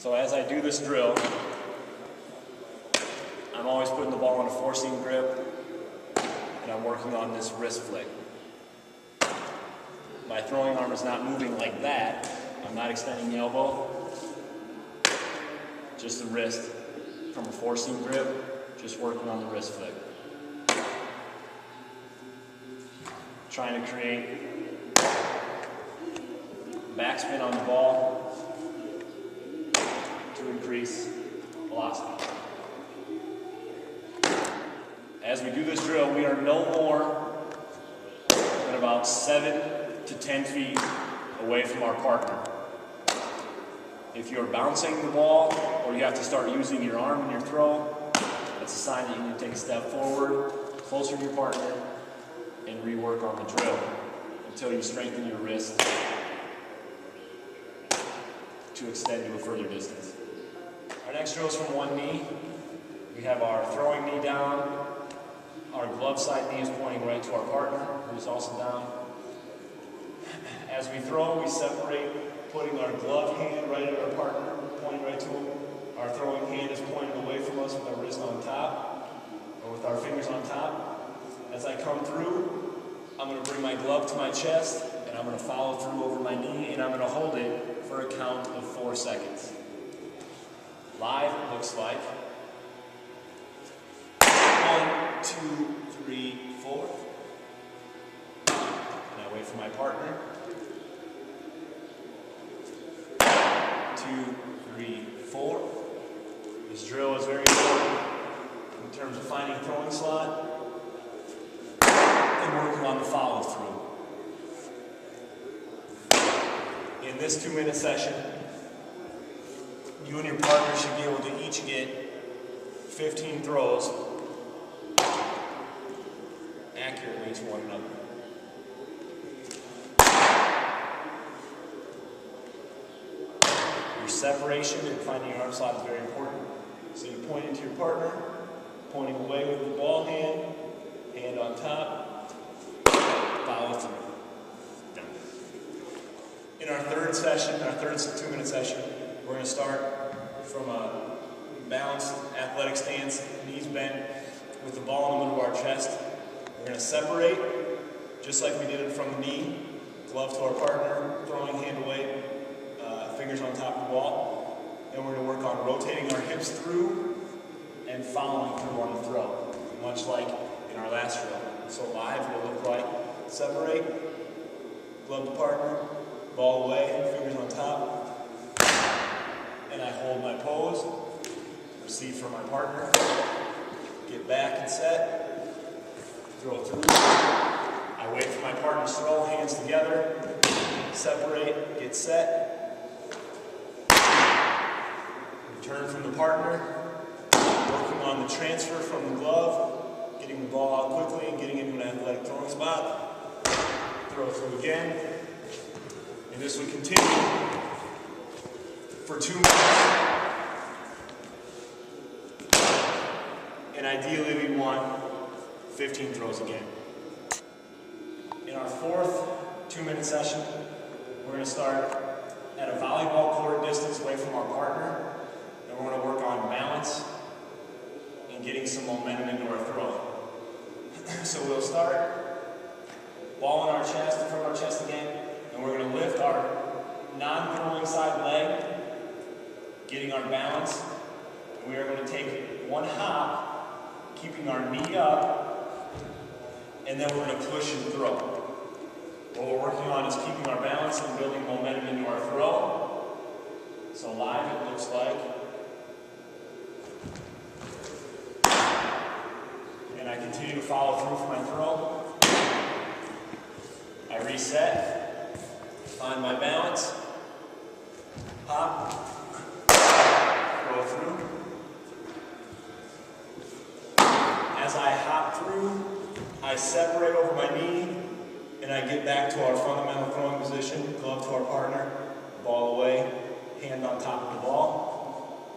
So as I do this drill, I'm always putting the ball in a four-seam grip, and I'm working on this wrist flick. My throwing arm is not moving like that. I'm not extending the elbow, just the wrist from a four-seam grip, just working on the wrist flick. Trying to create backspin on the ball to increase velocity. As we do this drill, we are no more than about 7 to 10 feet away from our partner. If you're bouncing the ball or you have to start using your arm in your throw, that's a sign that you need to take a step forward, closer to your partner, and rework on the drill until you strengthen your wrist to extend to a further distance. Our next drill is from one knee. We have our throwing knee down. Our glove side knee is pointing right to our partner, who's also down. As we throw, we separate, putting our glove hand right at our partner, pointing right to him. Our throwing hand is pointing away from us with our wrist on top, or with our fingers on top. As I come through, I'm going to bring my glove to my chest, and I'm going to follow through over my knee, and I'm going to hold it for a count of 4 seconds. Live, it looks like 1, 2, 3, 4. And I wait for my partner. 2, 3, 4. This drill is very important in terms of finding a throwing slot and working on the follow through. In this 2-minute session, you and your partner should be able to each get 15 throws accurately to one another. Your separation and finding your arm slot is very important. So you point into your partner, pointing away with the ball hand, hand on top, follow through. Done. In our third session, our third 2-minute session, we're going to start from a balanced athletic stance, knees bent, with the ball in the middle of our chest. We're going to separate, just like we did it from the knee, glove to our partner, throwing hand away, fingers on top of the ball. And we're going to work on rotating our hips through and following through on the throw, much like in our last drill. So live, it'll look like separate, glove to partner, ball away, fingers on top, and I hold my pose, receive from my partner, get back and set, throw through. I wait for my partner to throw, hands together, separate, get set, return from the partner, working on the transfer from the glove, getting the ball out quickly and getting into an athletic throwing spot, throw through again, and this would continue for 2 minutes. And ideally we want 15 throws again. In our fourth 2-minute session, we're going to start at a volleyball court distance away from our partner, and we're going to work on balance and getting some momentum into our throw. So we'll start, ball in our chest, in front of our chest again, and we're going to lift our non-throwing side leg, getting our balance, and we are going to take one hop, keeping our knee up, and then we're going to push and throw. What we're working on is keeping our balance and building momentum into our throw. So live, it looks like. And I continue to follow through for my throw. I reset, find my balance, hop, throw through. As I hop through, I separate over my knee, and I get back to our fundamental throwing position, glove to our partner, ball away, hand on top of the ball.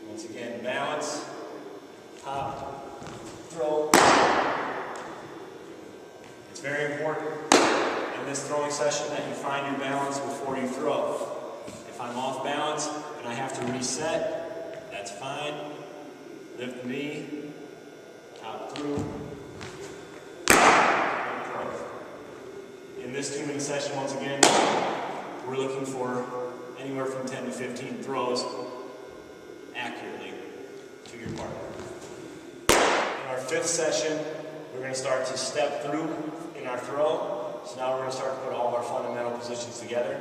Once again, balance, hop, throw. It's very important in this throwing session that you find your balance before you throw. If I'm off balance and I have to to reset, that's fine. Lift the knee, hop through. In this 2-minute session, once again, we're looking for anywhere from 10 to 15 throws accurately to your partner. In our 5th session, we're going to start to step through in our throw. So now we're going to start to put all of our fundamental positions together.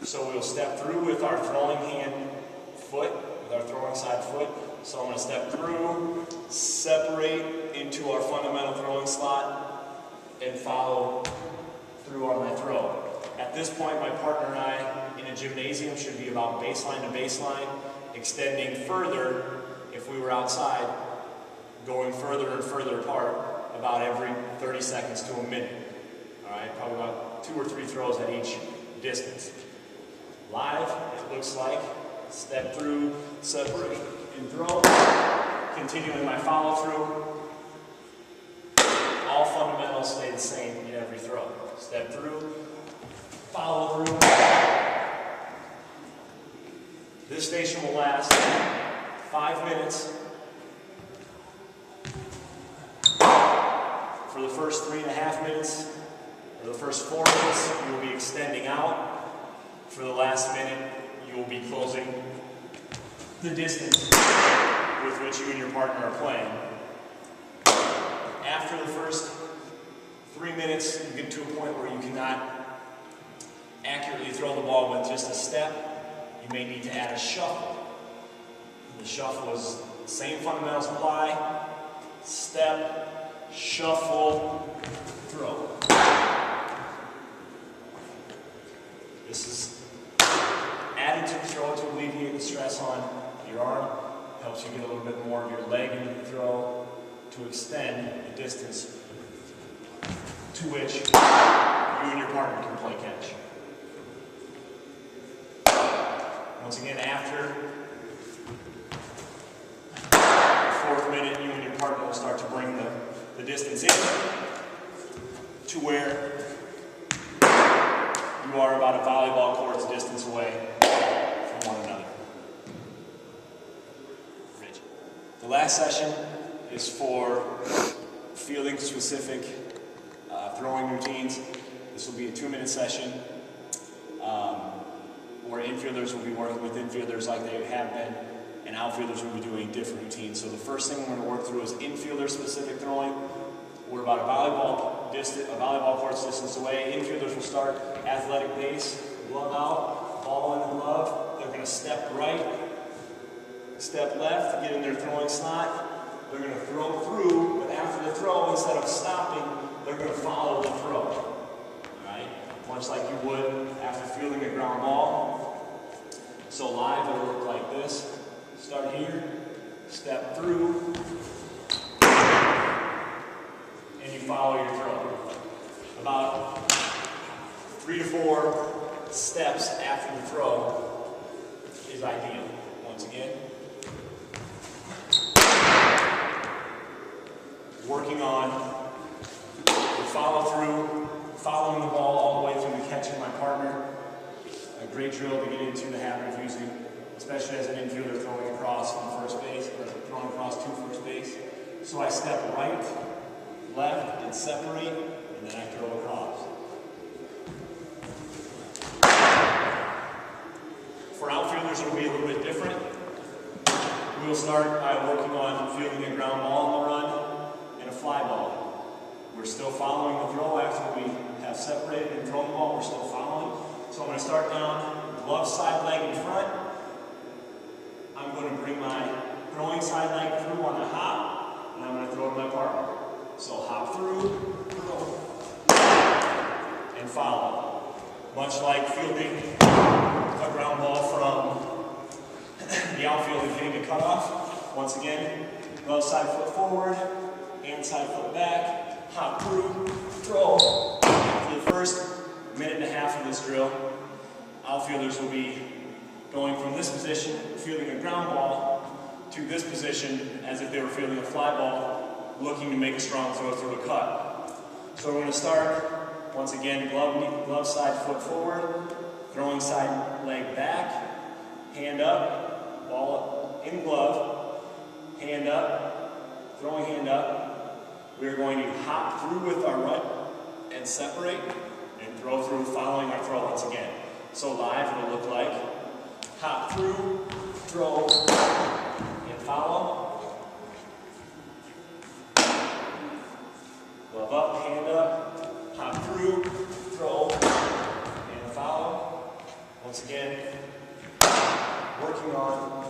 So we'll step through with our throwing hand foot, with our throwing side foot. So I'm going to step through, separate into our fundamental throwing slot, and follow through on my throw. At this point, my partner and I in a gymnasium should be about baseline to baseline, extending further if we were outside, going further and further apart about every 30 seconds to a minute. All right, probably about 2 or 3 throws at each distance. Live, it looks like step through, separate, and throw. Continuing my follow through. All fundamentals stay the same in every throw. Step through, follow through. This station will last 5 minutes. For the first 3.5 minutes, or the first 4 minutes, you will be extending out. For the last minute, you will be closing the distance with which you and your partner are playing. After the first 3 minutes, you get to a point where you cannot accurately throw the ball with just a step. You may need to add a shuffle. The shuffle is the same fundamentals apply. Step, shuffle, throw. This is added to the throw to alleviate the stress on your arm. Helps you get a little bit more of your leg into the throw to extend the distance to which you and your partner can play catch. Once again, after the 4th minute, you and your partner will start to bring the distance in to where you are about a volleyball court's distance away from one another. The last session is for fielding specific throwing routines. This will be a 2-minute session where infielders will be working with infielders like they have been, and outfielders will be doing different routines. So the first thing we're going to work through is infielder specific throwing. We're about a volleyball court's distance away. Infielders will start athletic base, glove out, ball in the glove. They're going to step right, step left, get in their throwing slot. They're going to throw through, but after the throw, instead of stopping, they're going to follow the throw. All right? Much like you would after fielding a ground ball. So live, it'll look like this. Start here, step through, and you follow your throw. About 3 to 4 steps after the throw is ideal. Once again, working on the follow through, following the ball all the way through the catch of my partner. A great drill to get into the habit of using, especially as an infielder throwing across from first base, or throwing across to first base. So I step right, left, and separate, and then I throw across. For outfielders, it'll be a little bit different. We will start by working on fielding a ground ball on the run and a fly ball. We're still following the throw after we have separated and thrown the ball. We're still following. So I'm going to start down, glove side leg in front. I'm going to bring my throwing side leg through on the hop, and I'm going to throw to my partner. So hop through, throw, and follow. Much like fielding a ground ball from the outfield and hitting a cutoff. Once again, glove side foot forward, hand side foot back, hop through, throw. For the first minute and a half of this drill, outfielders will be going from this position, fielding a ground ball, to this position as if they were fielding a fly ball, looking to make a strong throw through a cut. So we're going to start, once again, glove side foot forward, throwing side leg back, hand up, ball in glove, hand up, throwing hand up. We're going to hop through with our right and separate and throw through, following our throw once again. So live it'll look like hop through, throw, and follow. Glove up, hand up, hop through, throw, and follow. Once again, working on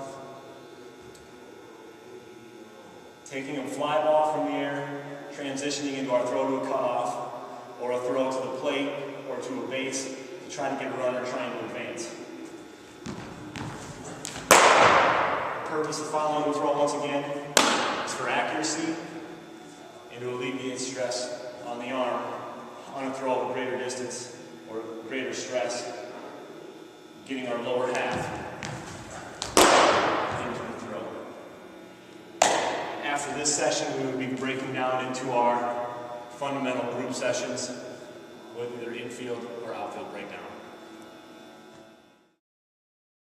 taking a fly ball from the air, transitioning into our throw to a cutoff, or a throw to the plate, or to a base, to try to get a runner trying to advance. The purpose of following the throw once again is for accuracy and to alleviate stress on the arm on a throw of a greater distance or greater stress, getting our lower half into the throw. After this session, we will be breaking down into our fundamental group sessions with either infield or outfield breakdown.